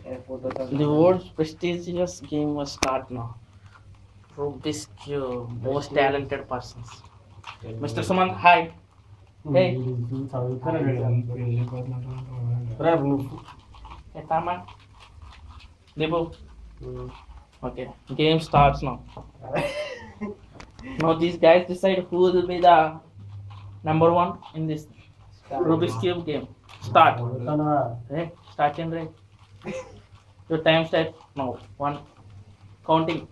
The world's prestigious game will start now. Rubik's Cube, most talented persons. Mr. Sumant, hi. Hey. Hey, Tama. Debu. Okay, game starts now. Now these guys decide who will be the number one in this Rubik's Cube game. Start. Hey, start in right. Your time start now. One. Counting.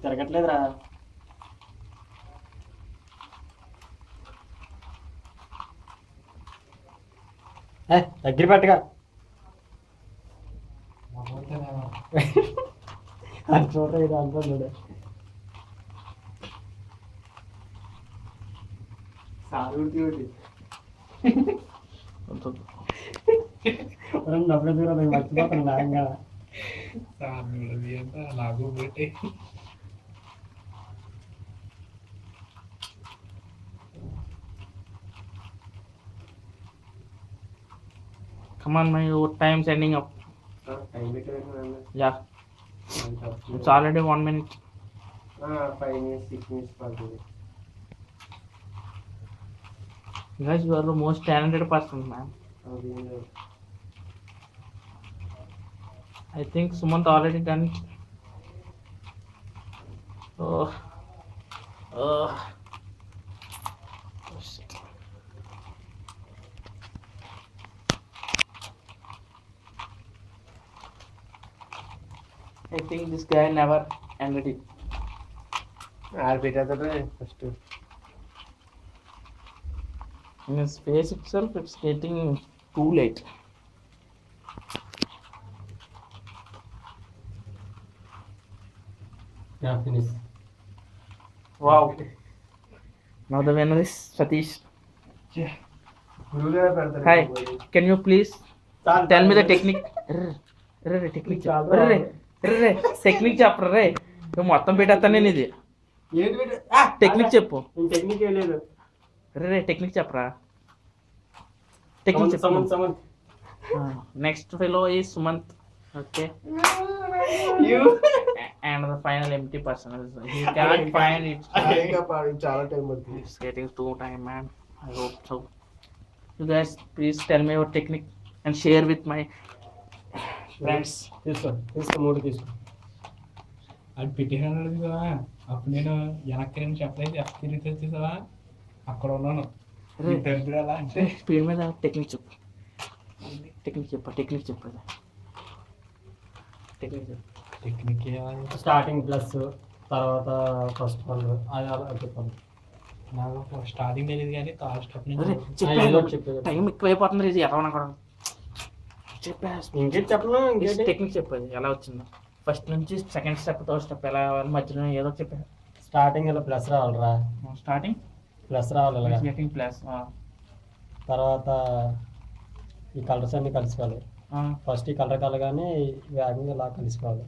తిరగట్లేదురా. దగ్గర పెట్టగా అది చూడ ఇది అనుకోండి. డబ్బులు దూరం మర్చిపోతాను నాయంగా నాకు పెట్టి Come on, man, your time's ending up. Yeah. It's already 1 minute. 5 minutes, 6 minutes పడుతుంది. You guys, you are the most talented person, man. I think Sumant already done it. Oh. Oh. Oh shit. I think this guy never ended it. First. In his face itself, it's getting too late. Yeah, finish. Wow. Now the winner is Satish. Hi. Can you please tell me the technique? Technique. Technique chapter. నువ్వు మొత్తం పెట్టేస్తాను నేను ఇది technique చెప్పు. Technique ఏం లేదు. రే technique చెప్పరా. Technique చెప్పు. Next fellow is Sumanth. Okay. And the final empty person is he can't find it. చాలా టైం పడుతుంది. It's getting too time, man. I hope so. You guys please tell me your technique and share with my friends. తీసుకో 3 తీసుకో. అది పెట్టేసాను కదా అప్పుడు నేను వెనక్కి నేను చెప్పలేదు ఎఫ్ తిరిగి వచ్చేసావా అక్కడ ఉన్నాను. ఎలా అంటే స్పీడ్ మీద టెక్నిక్ చెప్పు. టెక్నిక్ చెప్పు. టెక్నిక్ స్టార్టింగ్ ప్లస్ తర్వాత ఫస్ట్ వన్ అది అలా చెప్పాలి. నాకు స్టార్టింగ్ తెలియదు కానీ థర్డ్ స్టెప్ చెప్పేది టైం ఎక్కువైపోతుంది. ఇది ఎలా కూడా ఇంకేం చెప్పను. టెక్నిక్ చెప్పేది ఎలా వచ్చిందో ఫస్ట్ నుంచి సెకండ్ స్టెప్ థర్డ్ స్టెప్ ఎలా మధ్యలో ఏదో చెప్పాను. స్టార్టింగ్ ఇలా ప్లస్ రావాలిరా. స్టార్టింగ్ ప్లస్ రావాలి. Getting plus. తర్వాత ఈ కలర్స్ అన్ని కలిసిపోవాలి. ఫస్ట్ ఈ కలర్ కలగానే వేగంగా ఇలా కలిసిపోవాలి.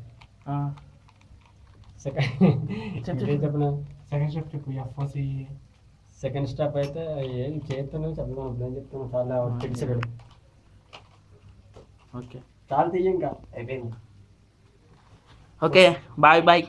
చెప్పిన సెకండ్ స్టెప్ చెప్పు. ఎఫ్ఓసి సెకండ్ స్టెప్ అయితే ఏం చేస్తాను చెప్తాను. ఇప్పుడు ఏం చెప్తాను చాలా టిప్స్. ఓకే చాలా తీయ ఇంకా అయిపోయింది. Okay bye.